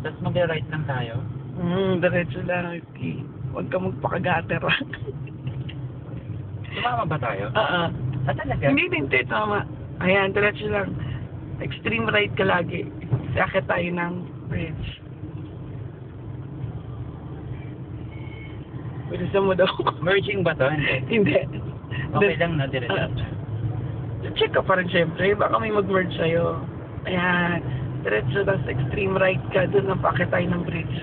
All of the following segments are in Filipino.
Tapos mag-right lang tayo. Diretso lang. Okay. Huwag ka magpakagater. Sumama ba tayo? Ah, Talaga? hindi din tayo tama. Ayan, diretso lang. Extreme right ka lagi. Sakit tayo ng bridge. Bilisan mo daw. Merging ba to? Hindi. Hindi. Okay lang na, diretso. Check ka pa rin syempre. Baka may mag-merge sa'yo. Ayan. Diretso lang sa extreme right ka. Doon ang pakit tayo ng bridge.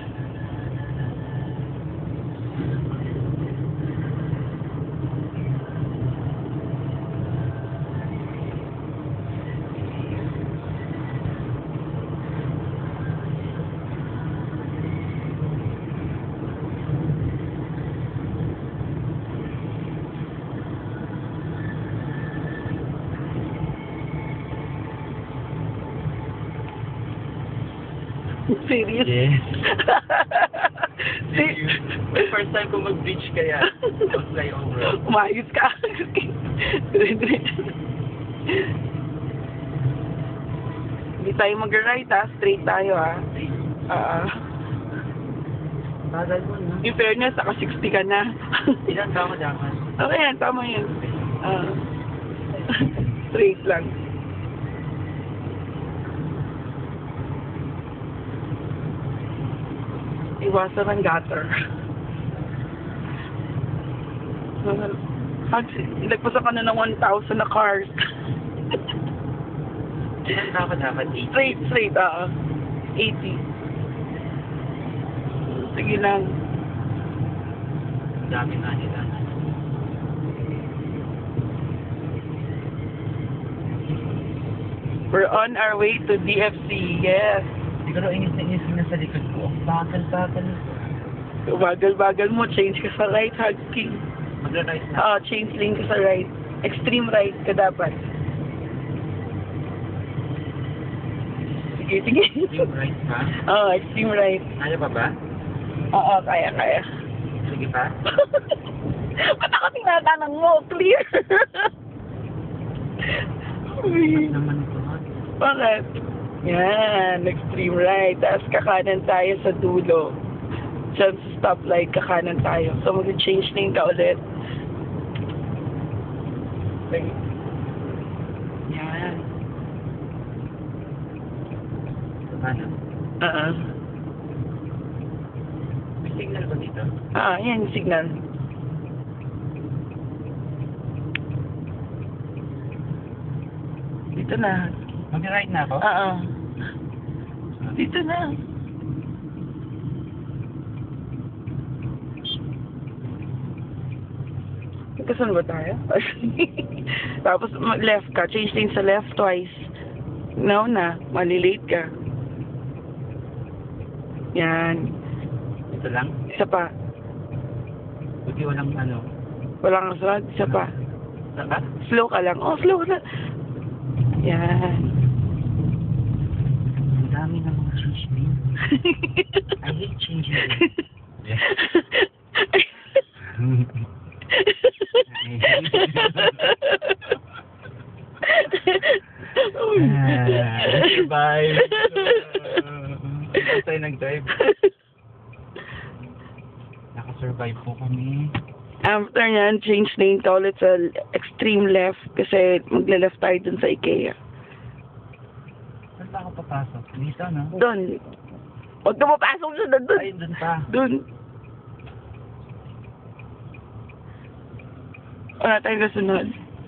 Serious? Yes. Serious? First time ko mag-beach kaya. Flyover. Umayos ka. Hindi tayo mag-right ha. Straight tayo ha. Bagal mo na. In fairness, naka 60 ka na. Ilan ba ako dapat? Okay yan, tama yan. Straight lang. Iwasan ang gutter. Ilagpasan ka na ng 1,000 na cars. Ilan ba ako dapat? 80? Straight, 80. Sige lang. Ang dami nga nila. We're on our way to DFC, yes. Siguro inis na sa likod ko. Bagal. Bagal mo, change ka sa right, King. Mag-right na. Change lane ka sa right. Extreme right ka dapat. Sige. Extreme right pa? Extreme right. Kaya pa ba? Oo, kaya. Sige pa? Ba't ako tinatanong mo? Clear. Ba't naman ito? Bakit? Yan, extreme right. Tapos kakanan tayo sa dulo. Diyan sa stoplight, kakanan tayo. So, mag-change lane ka ulit. Okay. Yan. Paano? May signal ba dito? Yan yung signal. Dito na. Mag-right na ako? Dito na. Kasan ba tayo? Tapos left ka. Change lane sa left twice. No na. Malilate ka. Yan. Ito lang? Isa pa. Buti walang ano. Walang kasunod. Isa pa. Saka? Slow ka lang. Slow ka lang. Yan. Ang dami ng mga change lane. I hate changing lane. Yeah. Survive. Saan tayo nag-drive? Naka-survive po kami. After nyan, change lane ka ulit sa extreme left kasi magle-left tayo dun sa IKEA. Saan pa ako papasok? Dito, no? Doon. Huwag ka mapasok siya doon. Ay, doon pa. Doon. Wala tayong kasunod.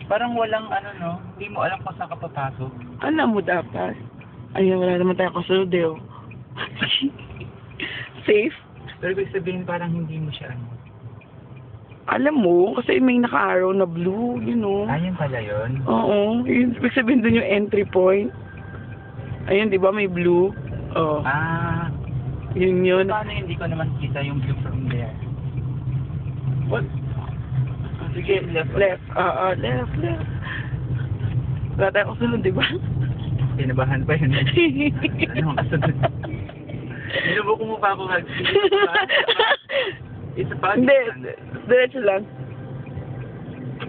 Parang walang ano, no? Hindi mo alam kung saan ka papasok. Alam mo dapat. Ayun, wala naman tayong kasunod eh. Safe? Pero ibig sabihin parang hindi mo siya ano. Alam mo, kasi may naka-arrow na blue, you know. Ayun pala yun. Oo. Yun, ibig sabihin doon yung entry point. Ayun, di ba may blue? Oo. Yun yun. Paano hindi ko naman kita yung view from there? What? Sige, left. Left. Wala tayong kasunod, di ba? Kinabahan pa yun. Ano ang kasunod? Nilubo ko mukha ko hag. Isa pa? Hindi. Diretso lang.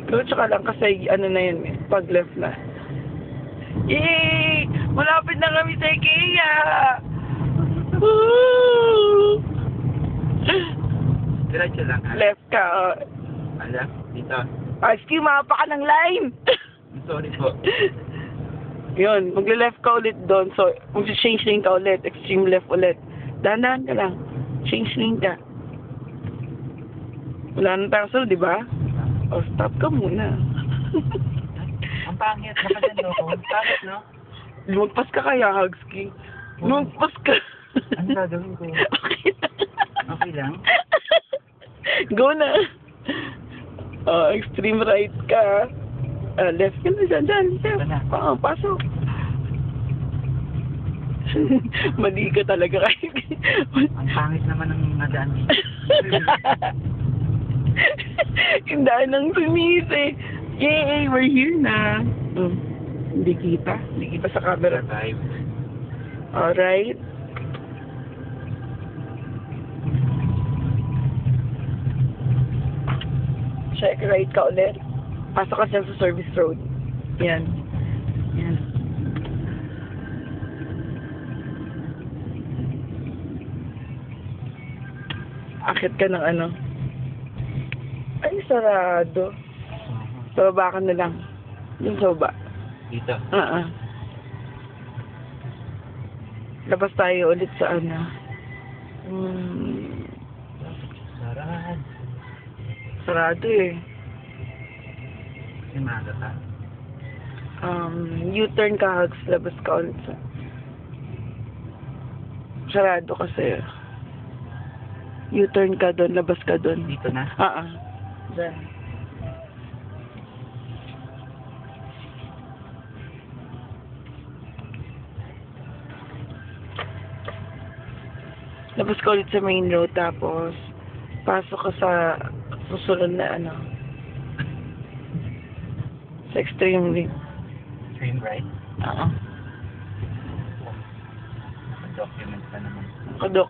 Diretso ka lang kasi ano na yun eh. Pag left na. Yay! Malapit na kami sa IKEA! Diretso lang ha. Left ka. Left. Dito. Ski, mapa ka ng line. Sorry po. Yun, magle-left ka ulit doon. So, mag-change lane ka ulit. Extreme left ulit. Dahan-dahan ka lang. Change lane ka. Wala nang tayo, di ba? O, stop ka muna. Ang pangit. Nakaganda ko. Pangit, no? Lumagpas ka kaya, Hugski. Lumagpas ka. Ano gagawin ko? Okay lang. Okay lang? Go na. Extreme right ka. Left ka na dyan. Left. Pasok. Mali ka talaga kayo. Ang pangit naman ng nadaan dito. Yung daan ng tumis eh. Yay! We're here na. Hindi kita. Hindi kita sa camera. Drive. Alright. Check right ka ulit. Pasok ka dyan sa service road. Yan. Yan. Akit ka ng ano. Ay, sarado. Sa baba ka na lang. Yung sa baba. Dito. Labas tayo ulit sa ano. Sarad. Sarado eh. Kasi maaga ka. U-turn ka, Hugs. Labas ka ulit sa... Sarado kasi. U-turn ka doon. Labas ka doon. Dito na. Diyan. Labas ka ulit sa main road, tapos pasok ka sa susunod na ano. Sa extreme lane. Turn right. Oo. Document pa naman. Kadok.